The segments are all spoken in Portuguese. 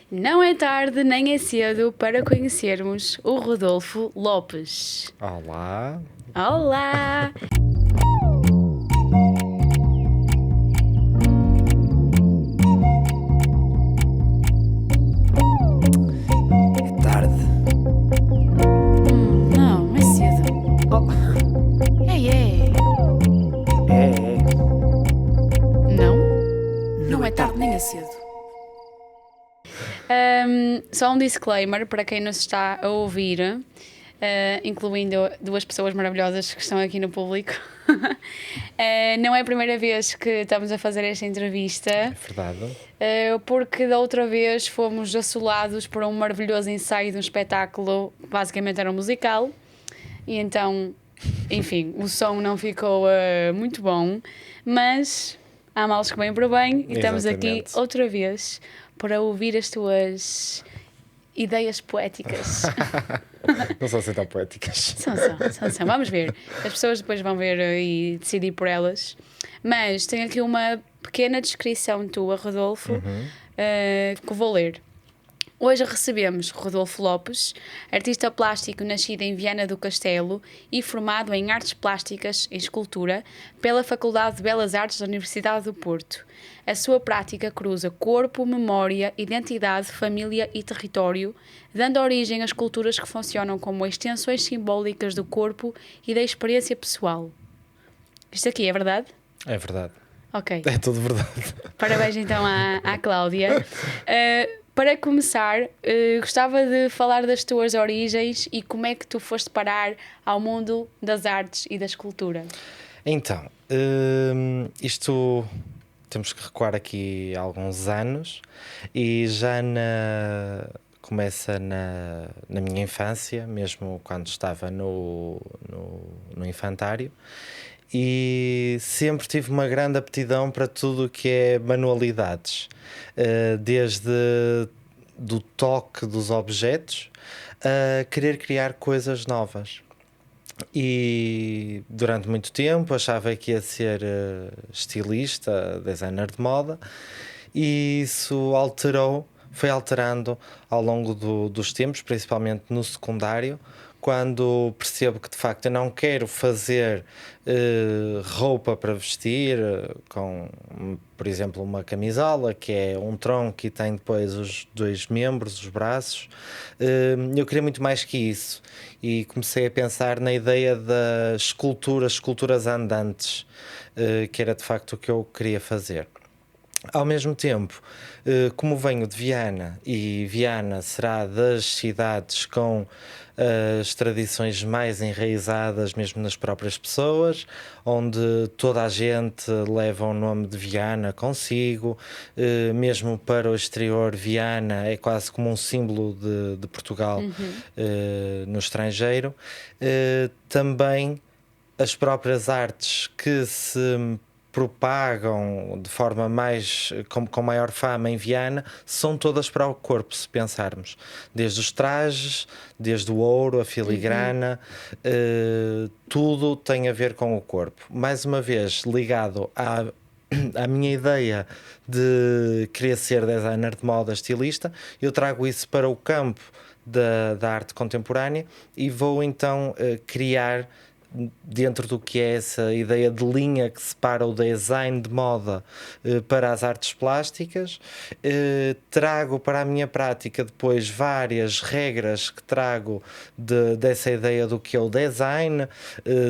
Não é tarde nem é cedo para conhecermos o Rodolfo Lopes. Olá. Olá! É tarde. Não é cedo. Oh. É. É. Não é tarde nem é cedo. Só um disclaimer para quem nos está a ouvir, incluindo duas pessoas maravilhosas que estão aqui no público. Não é a primeira vez que estamos a fazer esta entrevista. É verdade. Porque da outra vez fomos assolados por um maravilhoso ensaio de um espetáculo que basicamente era um musical e então, enfim, o som não ficou muito bom, mas há males que vêm para o bem e estamos aqui Exatamente. outra vez para ouvir as tuas ideias poéticas. Não são assim tão poéticas. São. Vamos ver. As pessoas depois vão ver e decidir por elas. Mas tenho aqui uma pequena descrição tua, Rodolfo, que vou ler. Hoje recebemos Rodolfo Lopes, artista plástico nascido em Viana do Castelo e formado em Artes Plásticas e Escultura pela Faculdade de Belas Artes da Universidade do Porto. A sua prática cruza corpo, memória, identidade, família e território, dando origem a esculturas que funcionam como extensões simbólicas do corpo e da experiência pessoal. Isto aqui é verdade? É verdade. Ok. É tudo verdade. Parabéns então à Cláudia. Para começar, gostava de falar das tuas origens e como é que tu foste parar ao mundo das artes e da escultura. Então, isto temos que recuar aqui alguns anos e já começa na minha infância, mesmo quando estava no infantário. E sempre tive uma grande aptidão para tudo o que é manualidades, desde do toque dos objetos a querer criar coisas novas. E durante muito tempo achava que ia ser estilista, designer de moda, e isso foi alterando ao longo dos tempos, principalmente no secundário, quando percebo que de facto eu não quero fazer roupa para vestir com, por exemplo, uma camisola que é um tronco e tem depois os dois membros, os braços. Eu queria muito mais que isso e comecei a pensar na ideia das esculturas andantes, que era de facto o que eu queria fazer. Ao mesmo tempo, como venho de Viana, e Viana será das cidades com as tradições mais enraizadas mesmo nas próprias pessoas, onde toda a gente leva o nome de Viana consigo, mesmo para o exterior, Viana é quase como um símbolo de Portugal no estrangeiro. Também as próprias artes que se propagam de forma com maior fama em Viana são todas para o corpo, se pensarmos, desde os trajes, desde o ouro, a filigrana, tudo tem a ver com o corpo, mais uma vez ligado à minha ideia de querer ser designer de moda, estilista. Eu trago isso para o campo da arte contemporânea e vou então criar, dentro do que é essa ideia de linha que separa o design de moda para as artes plásticas, trago para a minha prática depois várias regras que trago dessa ideia do que é o design,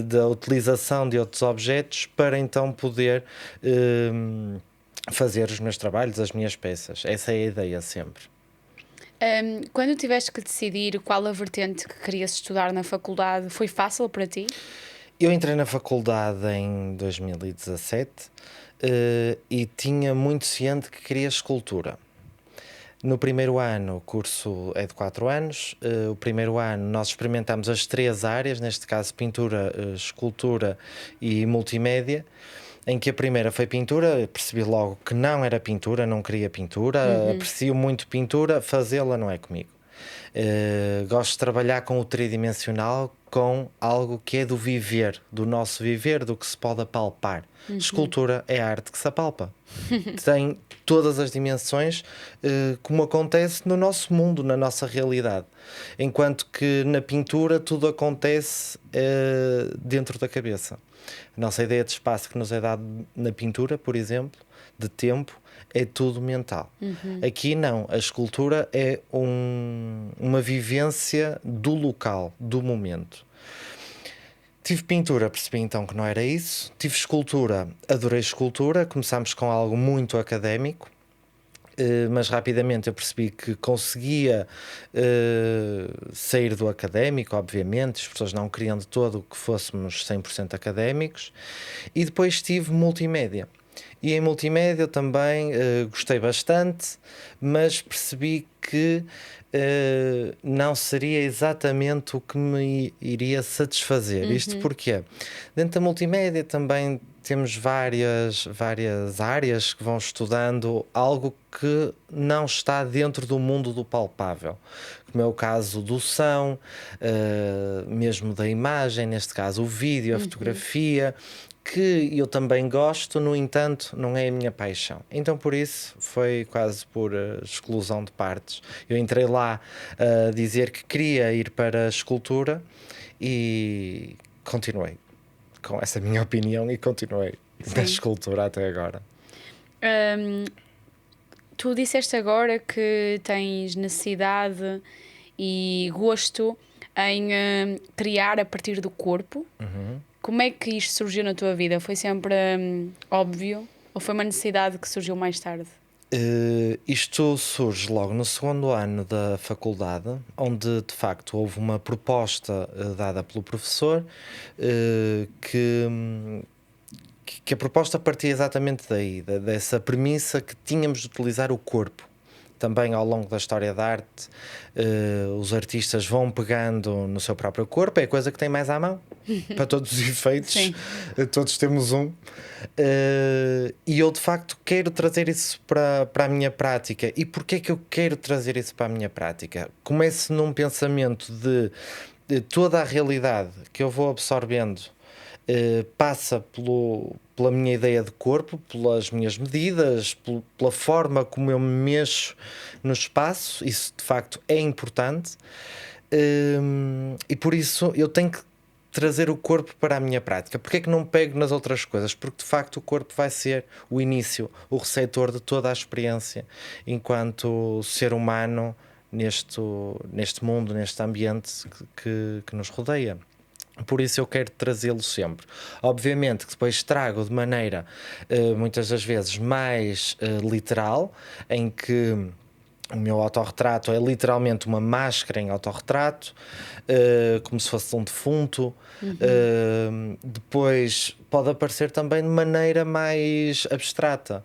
da utilização de outros objetos, para então poder fazer os meus trabalhos, as minhas peças. Essa é a ideia sempre. Quando tiveste que decidir qual a vertente que querias estudar na faculdade, foi fácil para ti? Eu entrei na faculdade em 2017 e tinha muito ciente que queria escultura. No primeiro ano, o curso é de 4 anos. O primeiro ano nós experimentamos as 3 áreas, neste caso pintura, escultura e multimédia, em que a primeira foi pintura. Percebi logo que não era pintura, não queria pintura, aprecio muito pintura, fazê-la não é comigo. Gosto de trabalhar com o tridimensional, com algo que é do viver, do nosso viver, do que se pode apalpar. Escultura é a arte que se apalpa. Tem todas as dimensões, como acontece no nosso mundo, na nossa realidade. Enquanto que na pintura tudo acontece dentro da cabeça. A nossa ideia de espaço que nos é dado na pintura, por exemplo, de tempo, é tudo mental. Aqui não, a escultura é uma vivência do local, do momento. Tive pintura, percebi então que não era isso. Tive escultura, adorei escultura. Começámos com algo muito académico, mas rapidamente eu percebi que conseguia sair do académico, obviamente. As pessoas não queriam de todo que fôssemos 100% académicos. E depois tive multimédia. E em multimédia também gostei bastante, mas percebi que não seria exatamente o que me iria satisfazer. Isto porque dentro da multimédia também temos várias áreas que vão estudando algo que não está dentro do mundo do palpável, como é o caso do som, mesmo da imagem, neste caso o vídeo, a fotografia, que eu também gosto, no entanto, não é a minha paixão. Então, por isso, foi quase por exclusão de partes. Eu entrei lá a dizer que queria ir para a escultura e continuei com essa minha opinião e continuei na escultura até agora. Tu disseste agora que tens necessidade e gosto em criar a partir do corpo. Como é que isto surgiu na tua vida? Foi sempre óbvio ou foi uma necessidade que surgiu mais tarde? Isto surge logo no segundo ano da faculdade, onde de facto houve uma proposta dada pelo professor, que a proposta partia exatamente daí, dessa premissa que tínhamos de utilizar o corpo. Também ao longo da história da arte, os artistas vão pegando no seu próprio corpo, é a coisa que tem mais à mão, para todos os efeitos. Sim. Todos temos um. E eu de facto quero trazer isso para a minha prática. E porquê é que eu quero trazer isso para a minha prática? Começo num pensamento de toda a realidade que eu vou absorvendo passa pela minha ideia de corpo, pelas minhas medidas, pela forma como eu me mexo no espaço. Isso de facto é importante, e por isso eu tenho que trazer o corpo para a minha prática. Porque é que não pego nas outras coisas? Porque de facto o corpo vai ser o início, o receptor de toda a experiência enquanto ser humano neste mundo, neste ambiente que nos rodeia. Por isso eu quero trazê-lo sempre. Obviamente que depois trago de maneira muitas das vezes mais literal, em que o meu autorretrato é literalmente uma máscara em autorretrato, como se fosse um defunto. Depois pode aparecer também de maneira mais abstrata,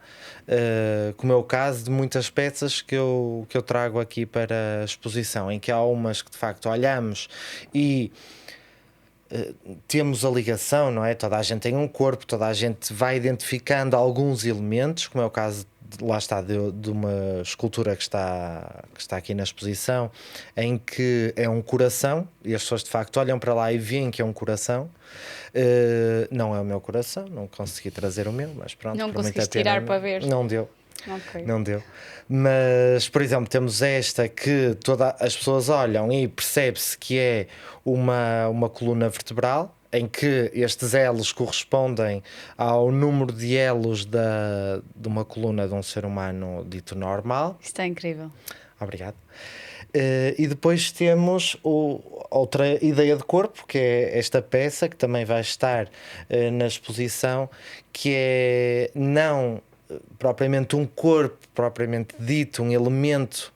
como é o caso de muitas peças que eu trago aqui para a exposição, em que há umas que de facto olhamos e temos a ligação, não é? Toda a gente tem um corpo, toda a gente vai identificando alguns elementos, como é o caso lá está de uma escultura que está aqui na exposição, em que é um coração e as pessoas de facto olham para lá e veem que é um coração. Não é o meu coração, não consegui trazer o meu, mas pronto. Não conseguiste tirar para ver? Não deu. Okay. Não deu. Mas, por exemplo, temos esta que todas as pessoas olham e percebe-se que é uma coluna vertebral, em que estes elos correspondem ao número de elos de uma coluna de um ser humano dito normal. Está incrível. Obrigado. E depois temos outra ideia de corpo, que é esta peça, que também vai estar na exposição, que é não propriamente um corpo propriamente dito, um elemento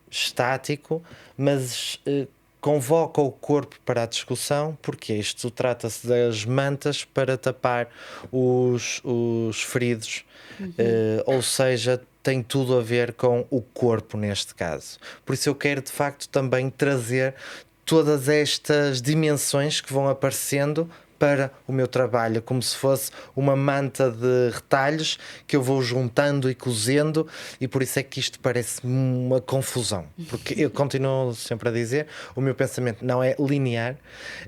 estático, mas convoca o corpo para a discussão, porque isto trata-se das mantas para tapar os feridos, ou seja, tem tudo a ver com o corpo neste caso. Por isso eu quero de facto também trazer todas estas dimensões que vão aparecendo para o meu trabalho, como se fosse uma manta de retalhos que eu vou juntando e cozendo, e por isso é que isto parece uma confusão, porque eu continuo sempre a dizer, o meu pensamento não é linear,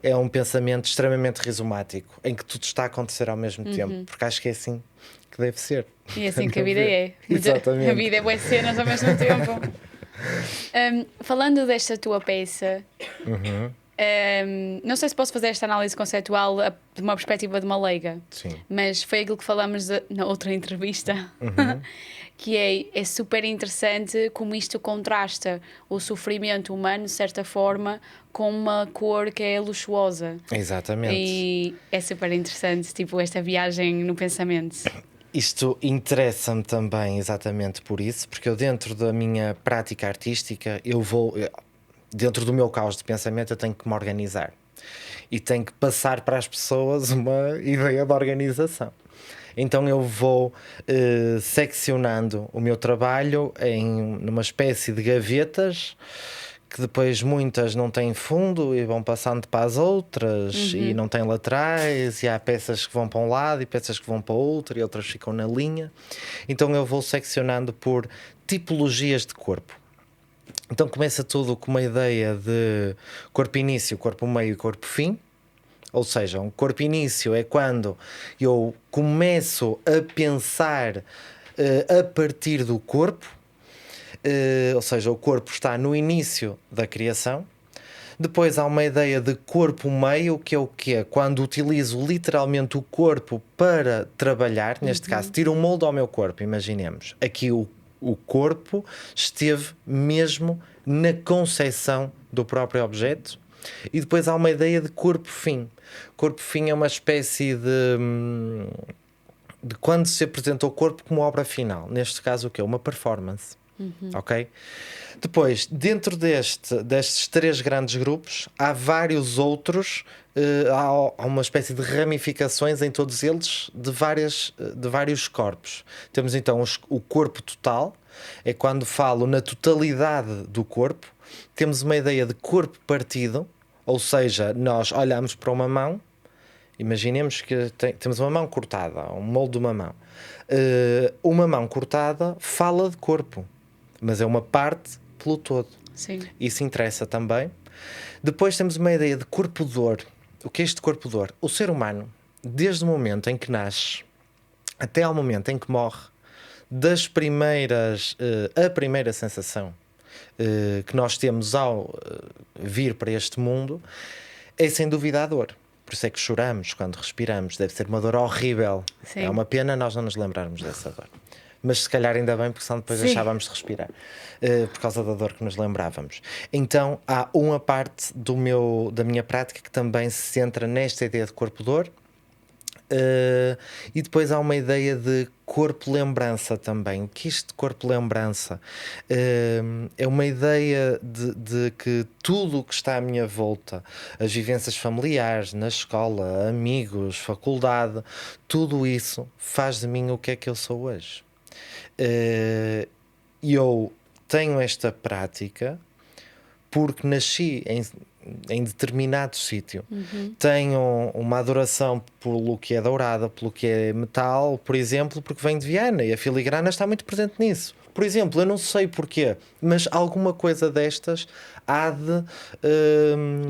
é um pensamento extremamente rizomático, em que tudo está a acontecer ao mesmo tempo, porque acho que é assim que deve ser. E é assim que a vida é. Exatamente. A vida é boas cenas ao mesmo tempo. Falando desta tua peça, não sei se posso fazer esta análise conceitual de uma perspectiva de uma leiga. Sim. Mas foi aquilo que falámos na outra entrevista, que é super interessante como isto contrasta o sofrimento humano, de certa forma, com uma cor que é luxuosa. Exatamente. E é super interessante, tipo, esta viagem no pensamento. Isto interessa-me também exatamente por isso, porque eu, dentro da minha prática artística, dentro do meu caos de pensamento, eu tenho que me organizar e tenho que passar para as pessoas uma ideia de organização. Então eu vou seccionando o meu trabalho numa espécie de gavetas, que depois muitas não têm fundo e vão passando para as outras, e não têm laterais, e há peças que vão para um lado e peças que vão para o outro, e outras ficam na linha. Então eu vou seccionando por tipologias de corpo. Então começa tudo com uma ideia de corpo início, corpo meio e corpo fim. Ou seja, um corpo início é quando eu começo a pensar a partir do corpo, ou seja, o corpo está no início da criação. Depois há uma ideia de corpo meio, que é o quê? Quando utilizo literalmente o corpo para trabalhar, neste caso, tiro um molde ao meu corpo, imaginemos. Aqui o corpo esteve mesmo na concepção do próprio objeto. E depois há uma ideia de corpo-fim. Corpo-fim é uma espécie de quando se apresenta o corpo como obra final. Neste caso, o quê? Uma performance. Ok? Depois, dentro destes 3 grandes grupos, há vários outros, há uma espécie de ramificações em todos eles de vários corpos. Temos então o corpo total, é quando falo na totalidade do corpo. Temos uma ideia de corpo partido, ou seja, nós olhamos para uma mão, imaginemos que temos uma mão cortada, um molde de uma mão. Uma mão cortada fala de corpo, mas é uma parte pelo todo. Sim. Isso interessa também. Depois temos uma ideia de corpo-dor. O que é este corpo-dor? O ser humano, desde o momento em que nasce até ao momento em que morre, a primeira sensação que nós temos ao vir para este mundo é sem dúvida a dor. Por isso é que choramos quando respiramos. Deve ser uma dor horrível. Sim. É uma pena nós não nos lembrarmos dessa dor. Mas se calhar ainda bem, porque senão depois deixávamos de respirar por causa da dor que nos lembrávamos. Então há uma parte da minha prática que também se centra nesta ideia de corpo-dor. E depois há uma ideia de corpo-lembrança também. O que é isto de corpo-lembrança? É uma ideia de que tudo o que está à minha volta, as vivências familiares, na escola, amigos, faculdade, tudo isso faz de mim o que é que eu sou hoje. Eu tenho esta prática porque nasci em determinado sítio. Tenho uma adoração pelo que é dourada, pelo que é metal, por exemplo, porque vem de Viana e a filigrana está muito presente nisso. Por exemplo, eu não sei porquê, mas alguma coisa destas há de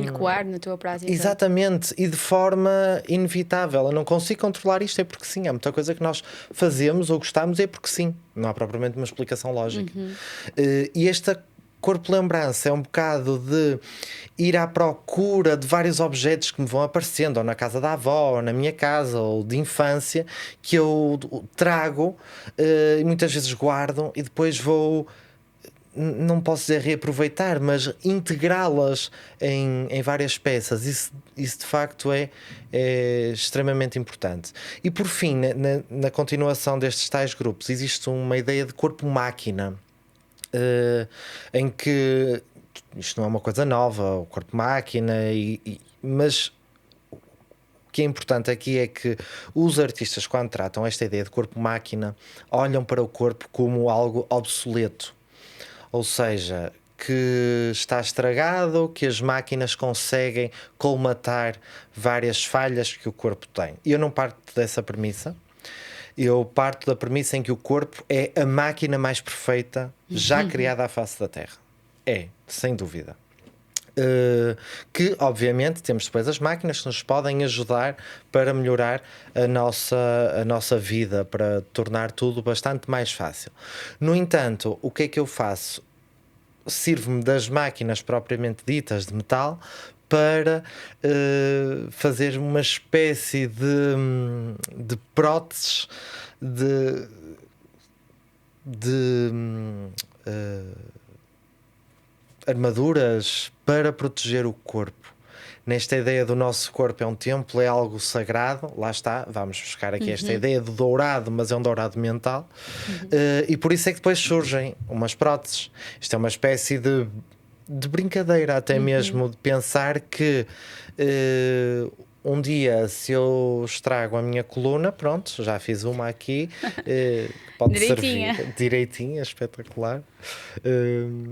ecoar na tua prática. Exatamente, e de forma inevitável. Eu não consigo controlar isto, é porque sim. Há muita coisa que nós fazemos ou gostamos, é porque sim. Não há propriamente uma explicação lógica. E esta corpo-lembrança é um bocado de ir à procura de vários objetos que me vão aparecendo, ou na casa da avó, ou na minha casa, ou de infância, que eu trago e muitas vezes guardo e depois vou, não posso dizer reaproveitar, mas integrá-las em várias peças. Isso de facto é extremamente importante. E por fim, na continuação destes tais grupos, existe uma ideia de corpo-máquina, em que isto não é uma coisa nova, o corpo-máquina, mas o que é importante aqui é que os artistas, quando tratam esta ideia de corpo-máquina, olham para o corpo como algo obsoleto. Ou seja, que está estragado, que as máquinas conseguem colmatar várias falhas que o corpo tem. E eu não parto dessa premissa. Eu parto da premissa em que o corpo é a máquina mais perfeita já criada à face da Terra. É, sem dúvida. Que obviamente temos depois as máquinas que nos podem ajudar para melhorar a nossa vida, para tornar tudo bastante mais fácil. No entanto, o que é que eu faço? Sirvo-me das máquinas propriamente ditas de metal para fazer uma espécie de próteses de armaduras para proteger o corpo. Nesta ideia do nosso corpo é um templo, é algo sagrado, lá está, vamos buscar aqui esta ideia do dourado, mas é um dourado mental, e por isso é que depois surgem umas próteses. Isto é uma espécie de brincadeira, até mesmo de pensar que um dia, se eu estrago a minha coluna, pronto, já fiz uma aqui, pode Direitinha. servir direitinha, espetacular.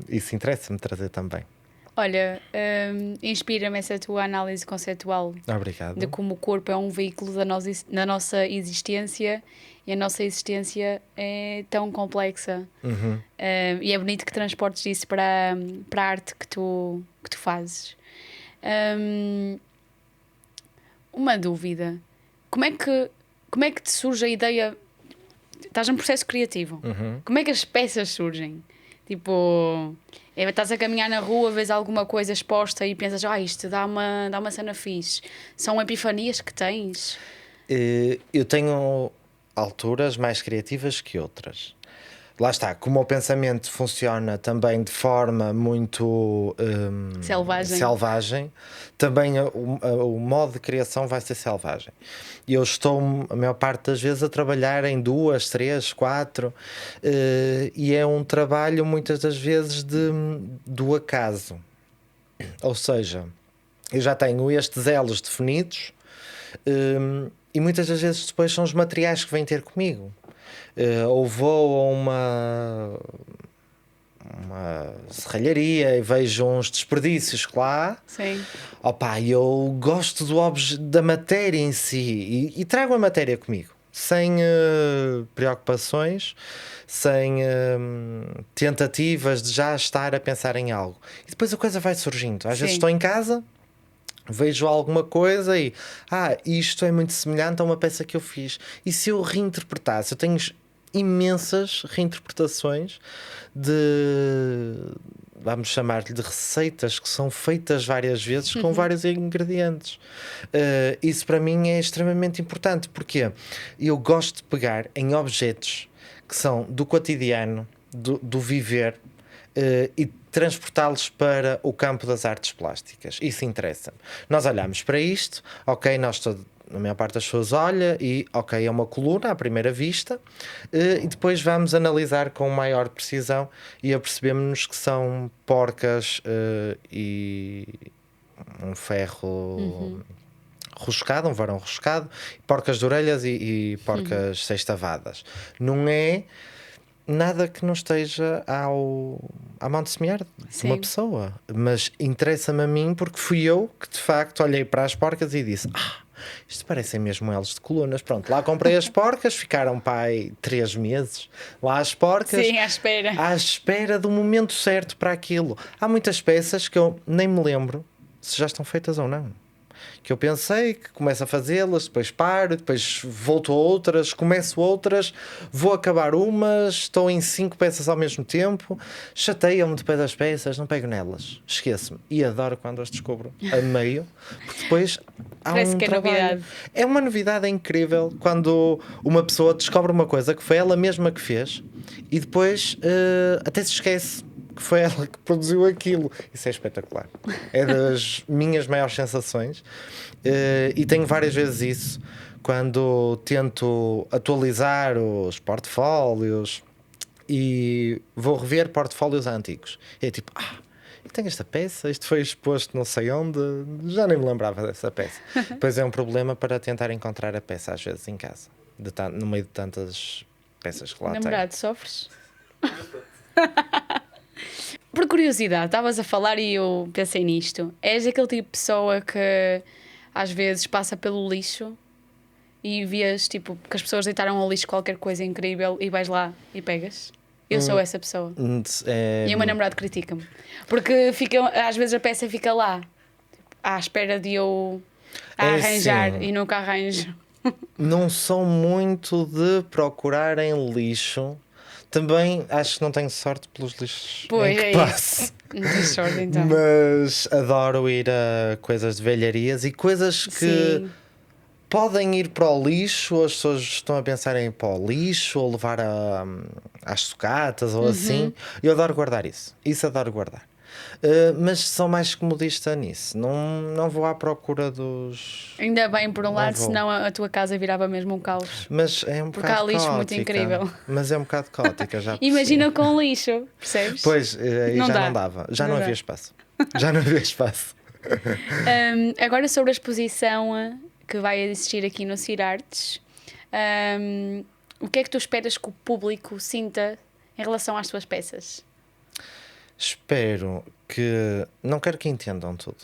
Isso interessa-me trazer também. Olha, inspira-me essa tua análise conceitual Obrigado. de como o corpo é um veículo da nossa existência, e a nossa existência é tão complexa. E é bonito que transportes isso para a arte que tu fazes. Uma dúvida: como é que te surge a ideia? Estás num processo criativo. Como é que as peças surgem? Tipo, estás a caminhar na rua, vês alguma coisa exposta e pensas, isto dá uma cena fixe. São epifanias que tens? Eu tenho alturas mais criativas que outras. Lá está, como o pensamento funciona também de forma muito selvagem, também o modo de criação vai ser selvagem. Eu estou, a maior parte das vezes, a trabalhar em 2, 3, 4, e é um trabalho muitas das vezes do acaso. Ou seja, eu já tenho estes elos definidos, e muitas das vezes depois são os materiais que vêm ter comigo. Ou vou a uma serralharia e vejo uns desperdícios que lá há. Sim. Opa, eu gosto da matéria em si e trago a matéria comigo, sem preocupações, sem tentativas de já estar a pensar em algo. E depois a coisa vai surgindo. Às vezes estou em casa, vejo alguma coisa e isto é muito semelhante a uma peça que eu fiz. E se eu reinterpretasse? Eu tenho imensas reinterpretações vamos chamar-lhe de receitas que são feitas várias vezes com vários ingredientes. Isso para mim é extremamente importante, porque eu gosto de pegar em objetos que são do cotidiano, do viver, e transportá-los para o campo das artes plásticas. Isso interessa-me. Nós olhamos para isto, a maior parte das pessoas olha e, é uma coluna à primeira vista, e depois vamos analisar com maior precisão e apercebemos que são porcas e um ferro roscado, um varão roscado, porcas de orelhas e porcas sextavadas. Não é nada que não esteja à mão de semear de uma pessoa, mas interessa-me a mim porque fui eu que de facto olhei para as porcas e disse: isto parecem mesmo elos de colunas. Pronto, lá comprei as porcas, ficaram 3 meses lá as porcas. Sim, à espera do momento certo para aquilo. Há muitas peças que eu nem me lembro se já estão feitas ou não, que eu pensei que começo a fazê-las, depois paro, depois volto a outras, começo outras, vou acabar umas, estou em 5 peças ao mesmo tempo, chateio-me depois das peças, não pego nelas, esqueço-me. E adoro quando as descubro a meio, porque depois há Parece um que é trabalho. novidade. É uma novidade, é incrível quando uma pessoa descobre uma coisa que foi ela mesma que fez e depois até se esquece que foi ela que produziu aquilo. Isso é espetacular. É das minhas maiores sensações, e tenho várias vezes isso quando tento atualizar os portfólios e vou rever portfólios antigos. É tipo, eu tenho esta peça, isto foi exposto não sei onde, já nem me lembrava dessa peça. Depois é um problema para tentar encontrar a peça às vezes em casa, no meio de tantas peças que lá tenho. Namorado, sofres? Por curiosidade, estavas a falar e eu pensei nisto. És aquele tipo de pessoa que às vezes passa pelo lixo e vês tipo que as pessoas deitaram ao lixo qualquer coisa incrível e vais lá e pegas? Eu sou essa pessoa. E o meu namorado critica-me. Porque às vezes a peça fica lá à espera de eu arranjar assim, e nunca arranjo. não sou muito de procurar em lixo. Também acho que não tenho sorte pelos lixos Pois em que é passo. isso. Não tens sorte então. Mas adoro ir a coisas de velharias e coisas que Sim. podem ir para o lixo, as pessoas estão a pensar em ir para o lixo ou levar às sucatas ou assim. Eu adoro guardar isso. Isso adoro guardar. Mas sou mais comodista nisso. Não vou à procura dos. Ainda bem por um Não lado, vou. senão a tua casa virava mesmo um caos. Mas é um Porque há bocado lixo muito caótica. incrível. Mas é um bocado caótica, já percebi. Imagina com lixo, percebes? Pois, aí Não já dá. não dava. Já Não não dá. havia espaço. Já não havia espaço. Agora sobre a exposição que vai existir aqui no Cirartes, o que é que tu esperas que o público sinta em relação às tuas peças? Espero que. Não quero que entendam tudo.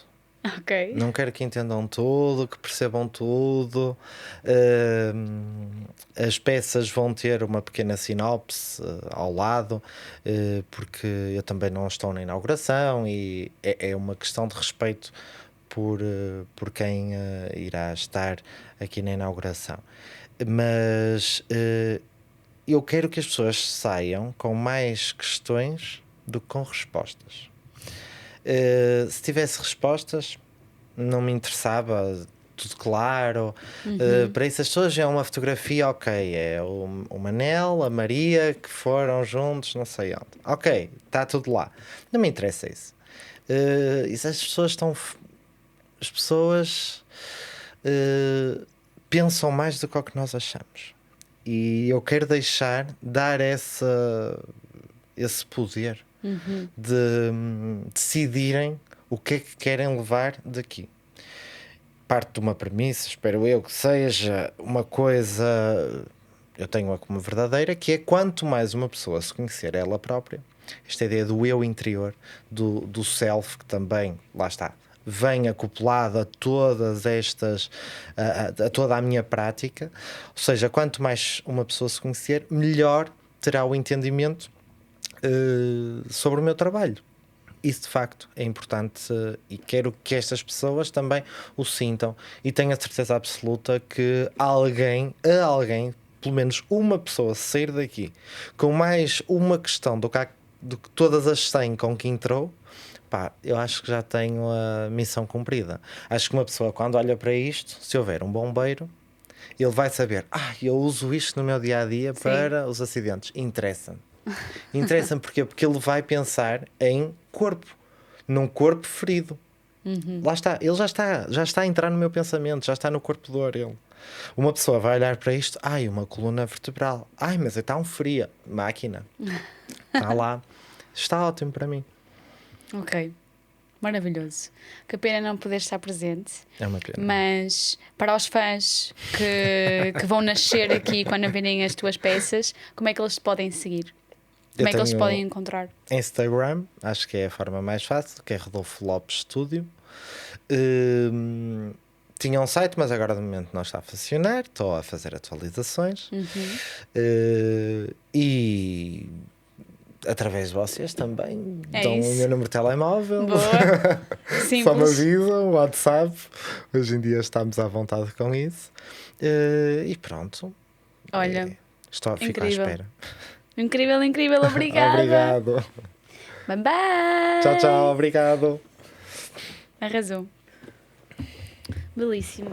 Ok. Não quero que entendam tudo, que percebam tudo. As peças vão ter uma pequena sinopse ao lado, porque eu também não estou na inauguração e é uma questão de respeito por quem irá estar aqui na inauguração. Mas eu quero que as pessoas saiam com mais questões do que com respostas. Se tivesse respostas, não me interessava, tudo claro. Para isso, as pessoas é uma fotografia, ok, é o Manel, a Maria que foram juntos, não sei onde. Ok, está tudo lá. Não me interessa isso. Isso as pessoas estão. As pessoas pensam mais do que o que nós achamos. E eu quero dar esse poder de decidirem o que é que querem levar daqui. Parte de uma premissa, espero eu, que seja uma coisa, eu tenho-a como verdadeira, que é quanto mais uma pessoa se conhecer ela própria, esta ideia do eu interior, do self, que também, lá está, vem acoplado a todas estas, a toda a minha prática, ou seja, quanto mais uma pessoa se conhecer, melhor terá o entendimento sobre o meu trabalho. Isso de facto é importante e quero que estas pessoas também o sintam e tenho a certeza absoluta que alguém, pelo menos uma pessoa sair daqui com mais uma questão do que todas as 100 com que entrou, pá, eu acho que já tenho a missão cumprida. Acho que uma pessoa quando olha para isto, se houver um bombeiro, ele vai saber, eu uso isto no meu dia-a-dia para os acidentes. Interessa-me. Interessa-me porquê? Porque ele vai pensar em corpo, num corpo ferido. Lá está, ele já está a entrar no meu pensamento, já está no corpo de dor. Ele. Uma pessoa vai olhar para isto, uma coluna vertebral, mas está um fria, máquina, está lá, está ótimo para mim. Ok, maravilhoso. Que pena não poder estar presente. É uma pena. Mas para os fãs que vão nascer aqui quando verem as tuas peças, como é que eles te podem seguir? Como é que eles te podem encontrar? Instagram, acho que é a forma mais fácil, que é Rodolfo Lopes Studio. Tinha um site, mas agora de momento não está a funcionar. Estou a fazer atualizações. E através de vocês também dão o meu número de telemóvel. Boa. Simples. Só me avisam, WhatsApp. Hoje em dia estamos à vontade com isso. E pronto. Olha, fico à espera. Incrível, obrigada. Obrigado. Bye bye. Tchau, tchau, obrigado. Arrasou. Belíssimo.